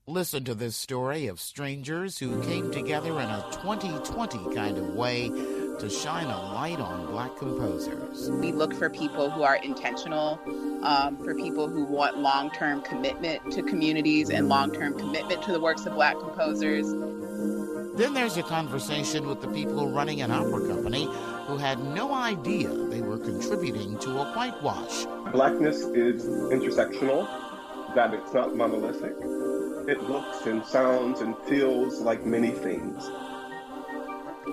Listen to this story of strangers who came together in a 2020 kind of way to shine a light on Black composers. We look for people who are intentional, for people who want long-term commitment to communities and long-term commitment to the works of Black composers. Then there's a conversation with the people running an opera company who had no idea they were contributing to a whitewash. Blackness is intersectional, that it's not monolithic. It looks and sounds and feels like many things.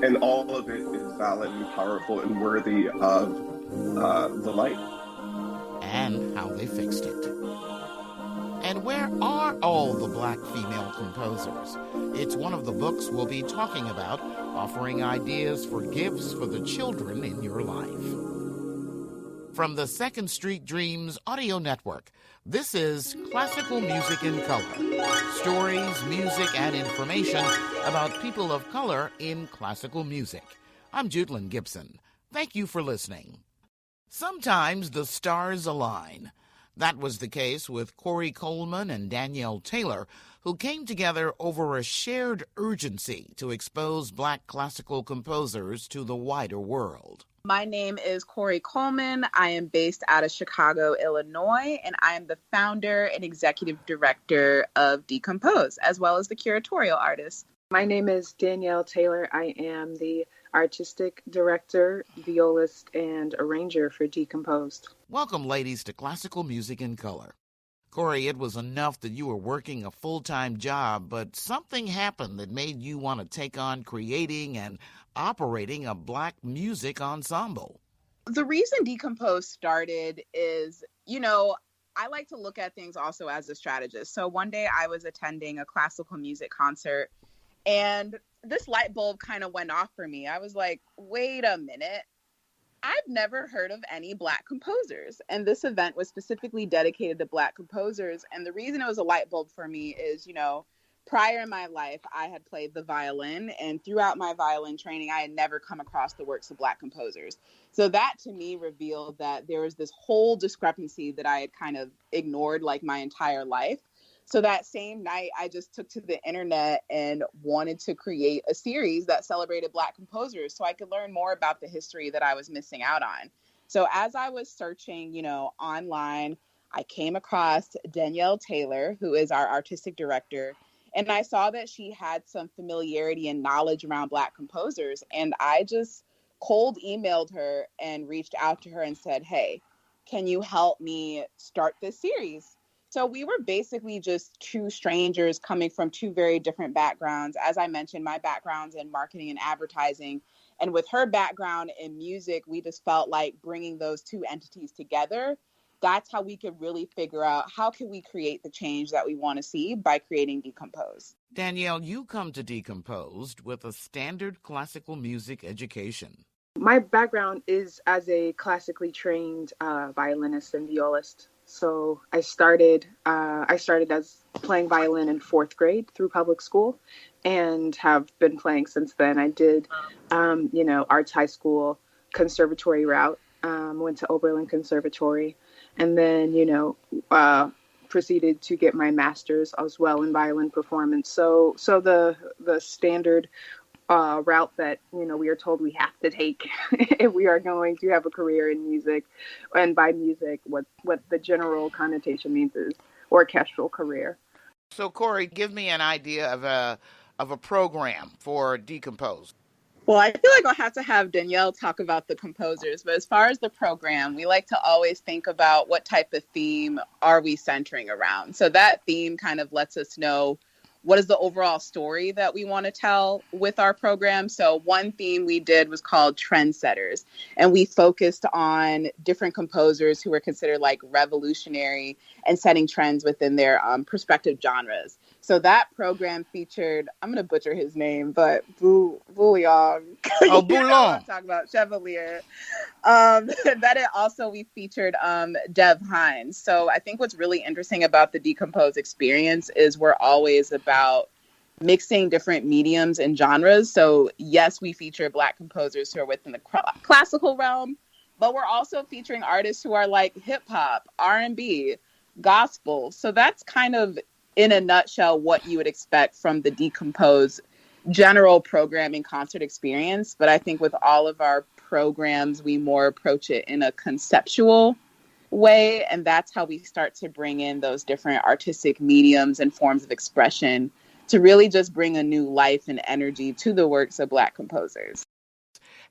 And all of it is valid and powerful and worthy of the light. And how they fixed it. And where are all the Black female composers? It's one of the books we'll be talking about, offering ideas for gifts for the children in your life. From the Second Street Dreams Audio Network, this is Classical Music in Color. Stories, music, and information about people of color in classical music. I'm Judelyn Gibson. Thank you for listening. Sometimes the stars align. That was the case with Corey Coleman and Danielle Taylor, who came together over a shared urgency to expose Black classical composers to the wider world. My name is Corey Coleman. I am based out of Chicago, Illinois, and I am the founder and executive director of Decompose, as well as the curatorial artist. My name is Danielle Taylor. I am the artistic director, violist, and arranger for Decomposed. Welcome, ladies, to Classical Music in Color. Corey, it was enough that you were working a full-time job, but something happened that made you want to take on creating and operating a Black music ensemble. The reason Decompose started is, I like to look at things also as a strategist. So one day I was attending a classical music concert, and this light bulb kind of went off for me. I was like, wait a minute. I've never heard of any Black composers. And this event was specifically dedicated to Black composers. And the reason it was a light bulb for me is, prior in my life, I had played the violin. And throughout my violin training, I had never come across the works of Black composers. So that to me revealed that there was this whole discrepancy that I had kind of ignored like my entire life. So that same night, I just took to the internet and wanted to create a series that celebrated Black composers so I could learn more about the history that I was missing out on. So as I was searching, online, I came across Danielle Taylor, who is our artistic director, and I saw that she had some familiarity and knowledge around Black composers. And I just cold emailed her and reached out to her and said, hey, can you help me start this series? So we were basically just two strangers coming from two very different backgrounds. As I mentioned, my background's in marketing and advertising. And with her background in music, we just felt like bringing those two entities together. That's how we could really figure out how can we create the change that we want to see by creating Decompose. Danielle, you come to Decomposed with a standard classical music education. My background is as a classically trained violinist and violist. So I started as playing violin in fourth grade through public school and have been playing since then. I did, arts high school conservatory route, went to Oberlin Conservatory, and then, proceeded to get my master's as well in violin performance. So the standard route that, we are told we have to take if we are going to have a career in music. And by music, what the general connotation means is orchestral career. So, Corey, give me an idea of a program for Decompose. Well, I feel like I'll have to have Danielle talk about the composers. But as far as the program, we like to always think about what type of theme are we centering around. So that theme kind of lets us know what is the overall story that we want to tell with our program. So one theme we did was called Trendsetters, and we focused on different composers who were considered like revolutionary and setting trends within their respective genres. So that program featured, I'm going to butcher his name, but Bouillon. Oh, Bouillon. Talk about Chevalier. We featured Dev Hines. So I think what's really interesting about the Decompose experience is we're always about mixing different mediums and genres. So yes, we feature Black composers who are within the classical realm, but we're also featuring artists who are like hip hop, R&B, gospel. So that's kind of in a nutshell what you would expect from the Decompose general programming concert experience. But I think with all of our programs, we more approach it in a conceptual way. And that's how we start to bring in those different artistic mediums and forms of expression to really just bring a new life and energy to the works of Black composers.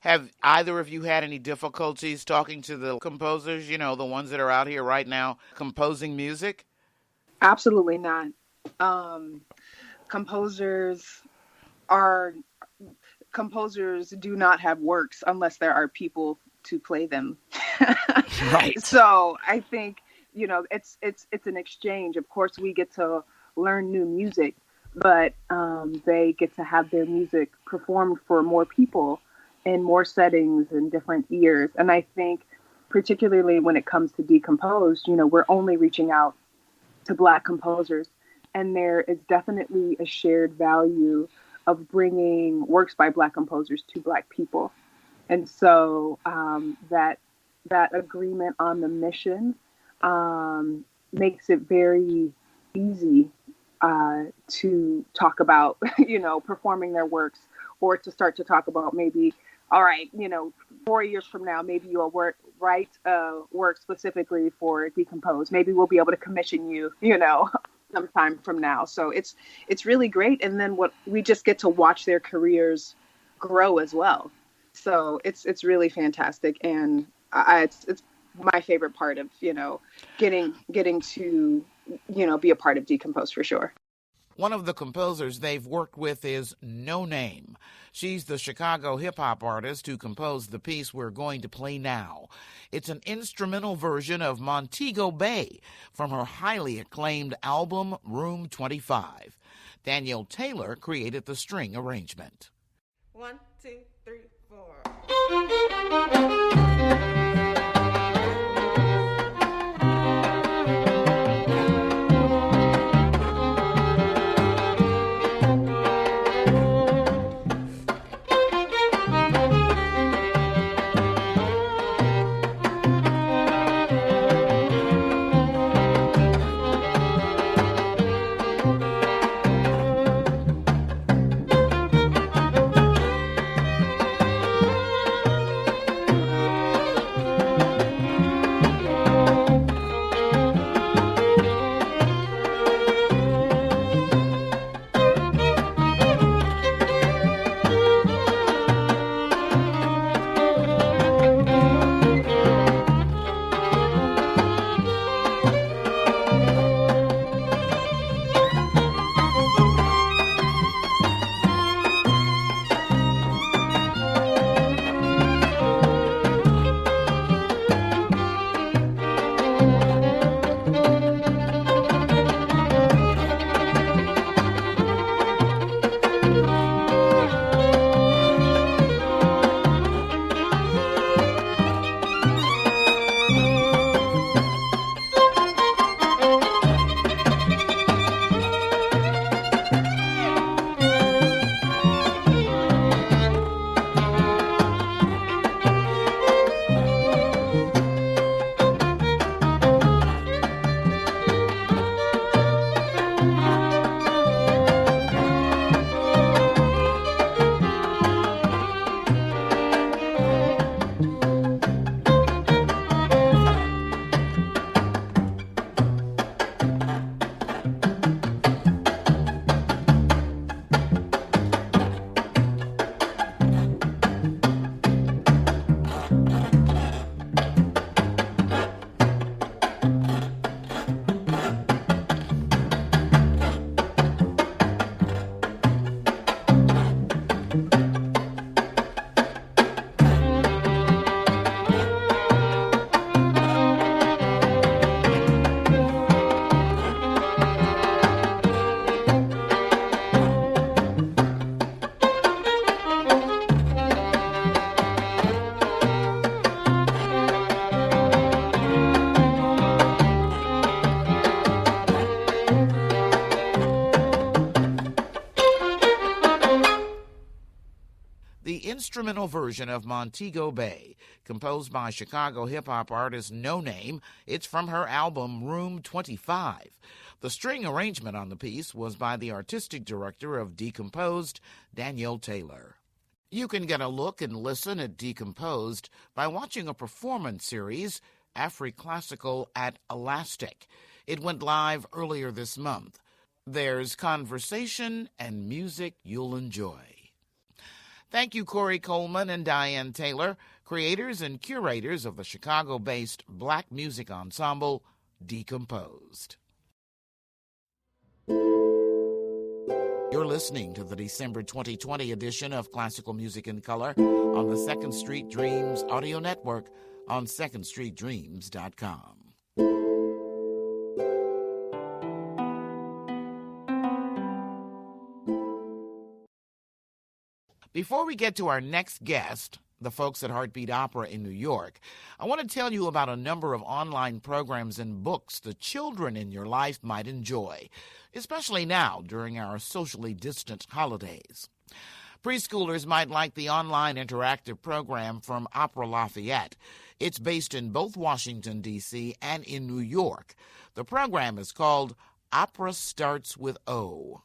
Have either of you had any difficulties talking to the composers, the ones that are out here right now composing music? Absolutely not. Composers do not have works unless there are people to play them. Right. So I think, it's an exchange. Of course, we get to learn new music, but they get to have their music performed for more people in more settings and different ears. And I think particularly when it comes to Decomposed, we're only reaching out to Black composers. And there is definitely a shared value of bringing works by Black composers to Black people. And so that agreement on the mission makes it very easy to talk about, performing their works, or to start to talk about maybe, all right, 4 years from now, maybe you'll write a work specifically for Decompose. Maybe we'll be able to commission you, sometime from now. So it's really great. And then we just get to watch their careers grow as well. So it's really fantastic. And it's my favorite part of, getting to, be a part of Decompose for sure. One of the composers they've worked with is Noname. She's the Chicago hip-hop artist who composed the piece we're going to play now. It's an instrumental version of Montego Bay from her highly acclaimed album, Room 25. Danielle Taylor created the string arrangement. 1, 2, 3, 4. The instrumental version of Montego Bay composed by Chicago hip-hop artist Noname. It's from her album Room 25. The string arrangement on the piece was by the artistic director of Decomposed, Danielle Taylor. You can get a look and listen at Decomposed by watching a performance series, Afri-Classical at Elastic. It went live earlier this month. There's conversation and music you'll enjoy. Thank you, Corey Coleman and Diane Taylor, creators and curators of the Chicago-based black music ensemble, Decomposed. You're listening to the December 2020 edition of Classical Music in Color on the Second Street Dreams audio network on secondstreetdreams.com. Before we get to our next guest, the folks at Heartbeat Opera in New York, I want to tell you about a number of online programs and books the children in your life might enjoy, especially now during our socially distant holidays. Preschoolers might like the online interactive program from Opera Lafayette. It's based in both Washington, D.C. and in New York. The program is called Opera Starts with O.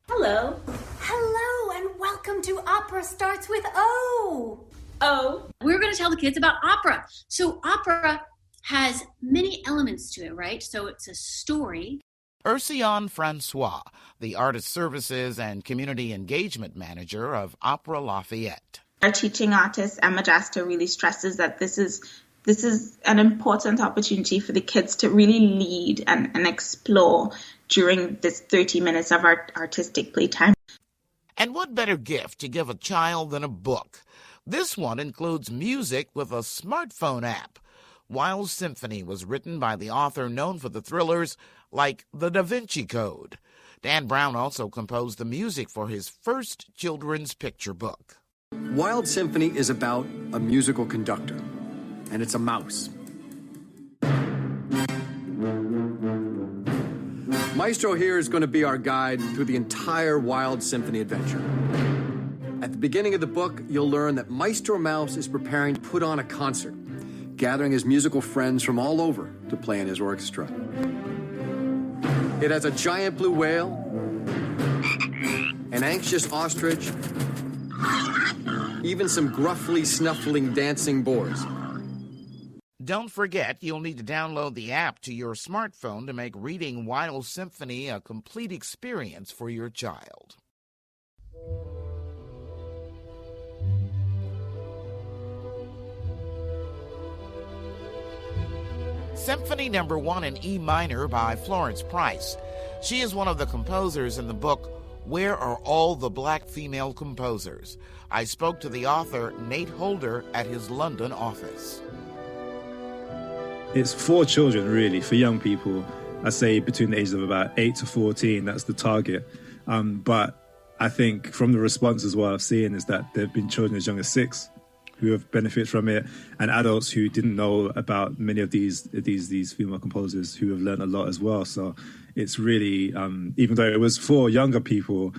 Hello. Hello, and welcome to Opera Starts with O. O. We're going to tell the kids about opera. So opera has many elements to it, right? So it's a story. Ursion Francois, the Artist Services and Community Engagement Manager of Opera Lafayette. Our teaching artist, Emma Jaster, really stresses that this is an important opportunity for the kids to really lead and explore during this 30 minutes of our artistic playtime. And what better gift to give a child than a book? This one includes music with a smartphone app. Wild Symphony was written by the author known for the thrillers like The Da Vinci Code. Dan Brown also composed the music for his first children's picture book. Wild Symphony is about a musical conductor, and it's a mouse. Maestro here is going to be our guide through the entire Wild Symphony adventure. At the beginning of the book, you'll learn that Maestro Mouse is preparing to put on a concert, gathering his musical friends from all over to play in his orchestra. It has a giant blue whale, an anxious ostrich, even some gruffly snuffling dancing boars. Don't forget, you'll need to download the app to your smartphone to make reading Wild Symphony a complete experience for your child. Symphony No. 1 in E minor by Florence Price. She is one of the composers in the book, Where Are All the Black Female Composers? I spoke to the author, Nate Holder, at his London office. It's for children, really, for young people. I say between the ages of about 8 to 14, that's the target. But I think from the response as well I've seen is that there have been children as young as 6 who have benefited from it, and adults who didn't know about many of these female composers who have learned a lot as well. So it's really, even though it was for younger people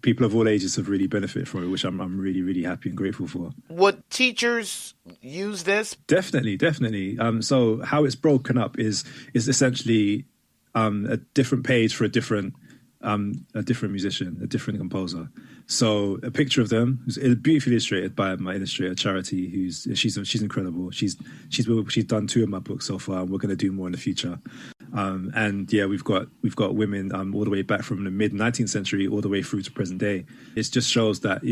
of all ages have really benefited from it, which I'm really, really happy and grateful for. Would teachers use this? Definitely. So how it's broken up is essentially a different page for a different musician, a different composer. So a picture of them is beautifully illustrated by my illustrator Charity, she's incredible. She's done 2 of my books so far, and we're going to do more in the future. And yeah, we've got women all the way back from the mid 19th century all the way through to present day. It just shows that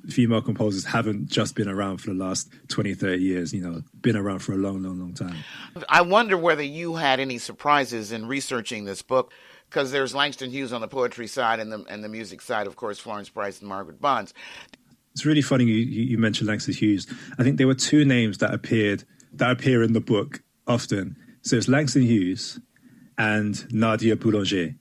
female composers haven't just been around for the last 20, 30 years, been around for a long, long, long time. I wonder whether you had any surprises in researching this book, because there's Langston Hughes on the poetry side and the music side, of course, Florence Price and Margaret Bonds. It's really funny you mentioned Langston Hughes. I think there were 2 names that appear in the book often. So it's Langston Hughes and Nadia Boulanger.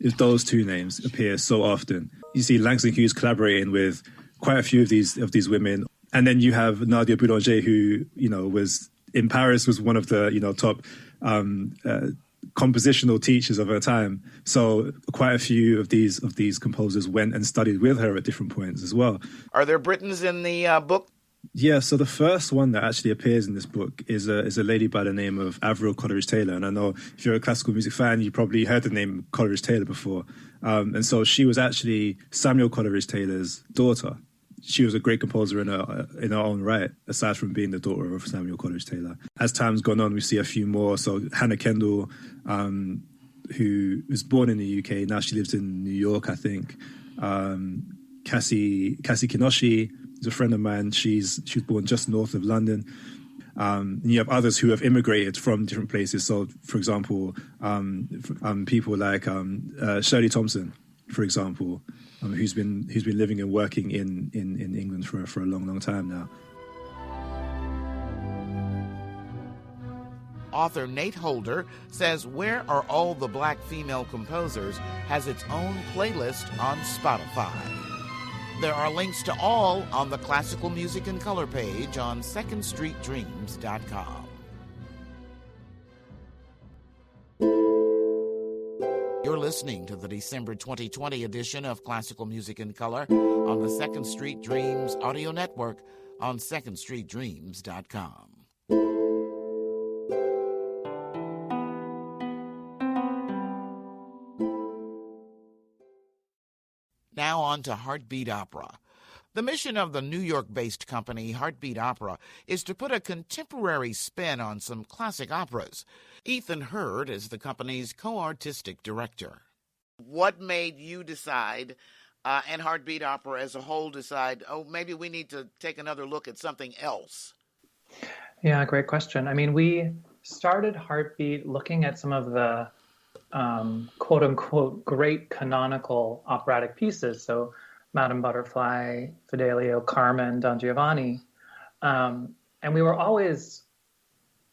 Those 2 names appear so often. You see Langston Hughes collaborating with quite a few of these women, and then you have Nadia Boulanger, who was in Paris, was one of the top compositional teachers of her time. So quite a few of these composers went and studied with her at different points as well. Are there Britons in the book? Yeah, so the first one that actually appears in this book is a lady by the name of Avril Coleridge-Taylor. And I know if you're a classical music fan, you probably heard the name Coleridge-Taylor before. And so she was actually Samuel Coleridge-Taylor's daughter. She was a great composer in her own right, aside from being the daughter of Samuel Coleridge-Taylor. As time's gone on, we see a few more. So Hannah Kendall, who was born in the UK, now she lives in New York, I think. Cassie Kinoshi is a friend of mine. She was born just north of London. And you have others who have immigrated from different places. So, for example, people like Shirley Thompson, for example, who's been living and working in England for a long time now. Author Nate Holder says Where Are All the Black Female Composers has its own playlist on Spotify. There are links to all on the Classical Music and Color page on secondstreetdreams.com. You're listening to the December 2020 edition of Classical Music in Color on the Second Street Dreams audio network on secondstreetdreams.com. Now on to Heartbeat Opera. The mission of the New York-based company Heartbeat Opera is to put a contemporary spin on some classic operas. Ethan Hurd is the company's co-artistic director. What made you decide, and Heartbeat Opera as a whole decide, maybe we need to take another look at something else? Yeah, great question. I mean, we started Heartbeat looking at some of the quote unquote great canonical operatic pieces. So Madame Butterfly, Fidelio, Carmen, Don Giovanni. And we were always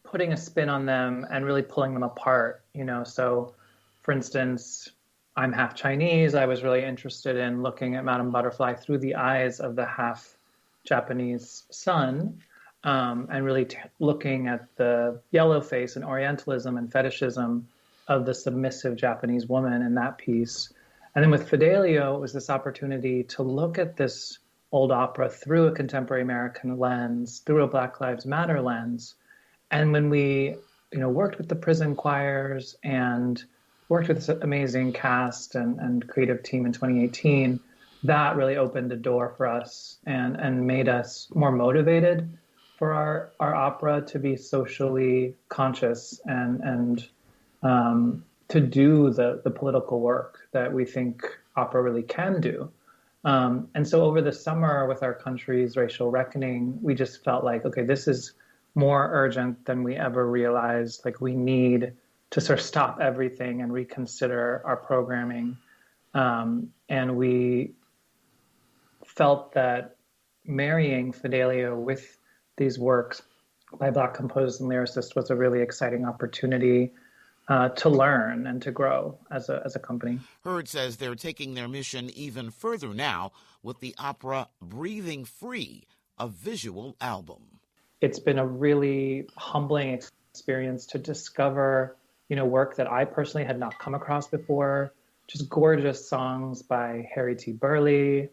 putting a spin on them and really pulling them apart, So for instance, I'm half Chinese. I was really interested in looking at Madame Butterfly through the eyes of the half Japanese son, and really looking at the yellow face and Orientalism and fetishism of the submissive Japanese woman in that piece. And then with Fidelio, it was this opportunity to look at this old opera through a contemporary American lens, through a Black Lives Matter lens. And when we, worked with the prison choirs and worked with this amazing cast and creative team in 2018, that really opened the door for us and made us more motivated for our opera to be socially conscious and to do the political work that we think opera really can do. And so over the summer with our country's racial reckoning, we just felt like, okay, this is more urgent than we ever realized. Like we need to sort of stop everything and reconsider our programming. And we felt that marrying Fidelio with these works by Black composers and lyricists was a really exciting opportunity to learn and to grow as a company. Hurd says they're taking their mission even further now with the opera Breathing Free, a visual album. It's been a really humbling experience to discover, work that I personally had not come across before. Just gorgeous songs by Harry T. Burleigh,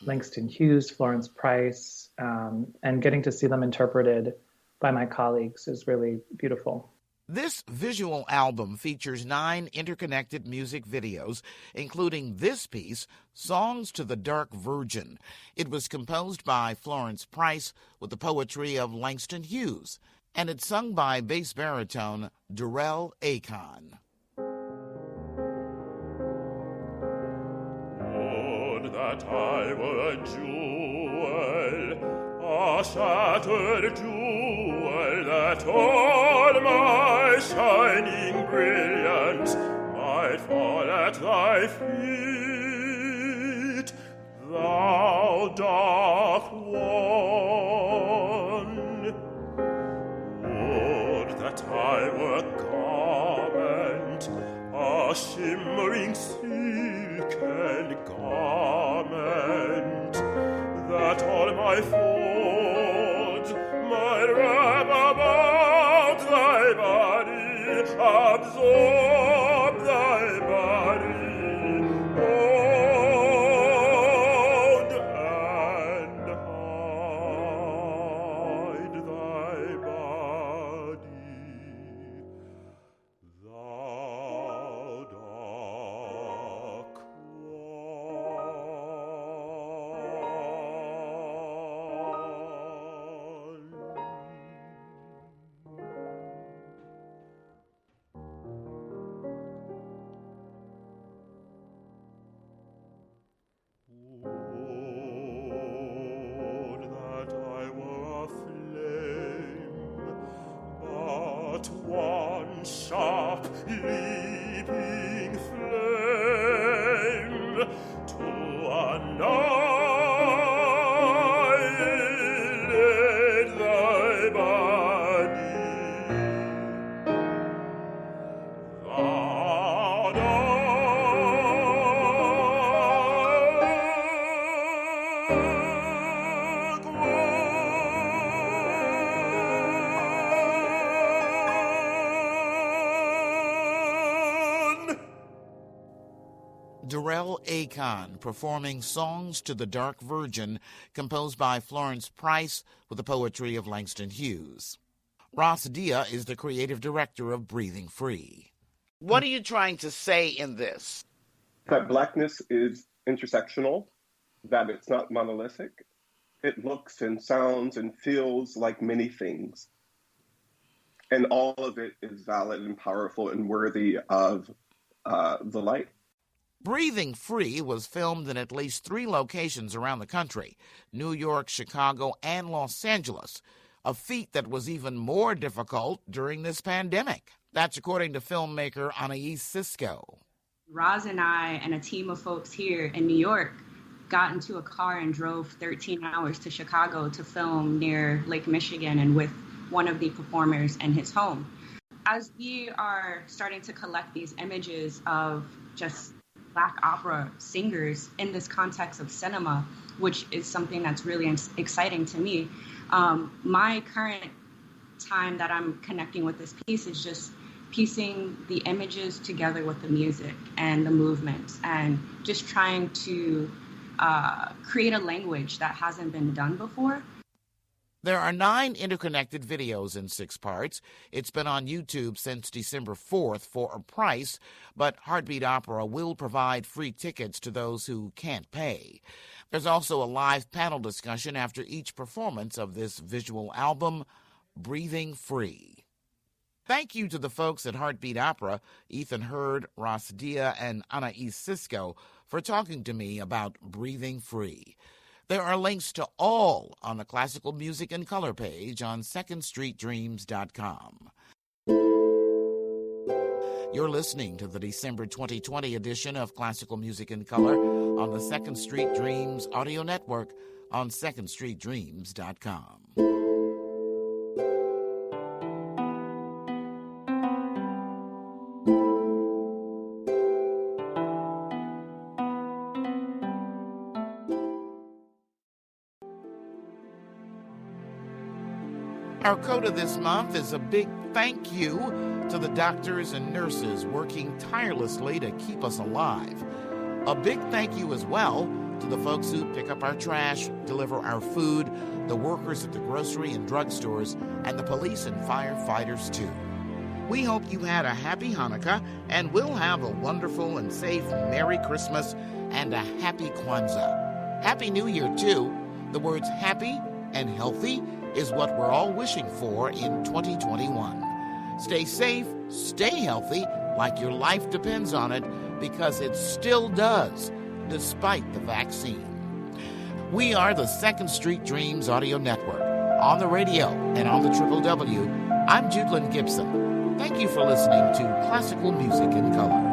Langston Hughes, Florence Price, and getting to see them interpreted by my colleagues is really beautiful. This visual album features 9 interconnected music videos, including this piece, Songs to the Dark Virgin. It was composed by Florence Price with the poetry of Langston Hughes, and it's sung by bass baritone Darrell Akon. Would that I were a jewel, a shattered jewel, that all my shining brilliance might fall at thy feet, thou dark one. Would that I were a garment, a shimmering silken garment, that all my folds might wrap about thy body, absorb thy body, hold and to annihilate thy body. Thou dark one. Darrell Akon performing Songs to the Dark Virgin, composed by Florence Price with the poetry of Langston Hughes. Ross Dia is the creative director of Breathing Free. What are you trying to say in this? That Blackness is intersectional, that it's not monolithic. It looks and sounds and feels like many things. And all of it is valid and powerful and worthy of the light. Breathing Free was filmed in at least 3 locations around the country, New York, Chicago, and Los Angeles, a feat that was even more difficult during this pandemic. That's according to filmmaker Anais Sisco. Roz and I and a team of folks here in New York got into a car and drove 13 hours to Chicago to film near Lake Michigan and with one of the performers in his home. As we are starting to collect these images of just Black opera singers in this context of cinema, which is something that's really exciting to me, my current time that I'm connecting with this piece is just piecing the images together with the music and the movements and just trying to create a language that hasn't been done before. There are 9 interconnected videos in 6 parts. It's been on YouTube since December 4th for a price, but Heartbeat Opera will provide free tickets to those who can't pay. There's also a live panel discussion after each performance of this visual album, Breathing Free. Thank you to the folks at Heartbeat Opera, Ethan Hurd, Ross Dia, and Anais Sisco, for talking to me about Breathing Free. There are links to all on the Classical Music in Color page on secondstreetdreams.com. You're listening to the December 2020 edition of Classical Music in Color on the Second Street Dreams audio network on secondstreetdreams.com. Our coda this month is a big thank you to the doctors and nurses working tirelessly to keep us alive. A big thank you as well to the folks who pick up our trash, deliver our food, the workers at the grocery and drugstores, and the police and firefighters too. We hope you had a happy Hanukkah, and we'll have a wonderful and safe Merry Christmas and a happy Kwanzaa. Happy New Year too. The words happy and healthy is what we're all wishing for in 2021. Stay safe, stay healthy, like your life depends on it, because it still does, despite the vaccine. We are the Second Street Dreams audio network, on the radio and on the WWW. I'm Judelyn Gibson. Thank you for listening to Classical Music in Color.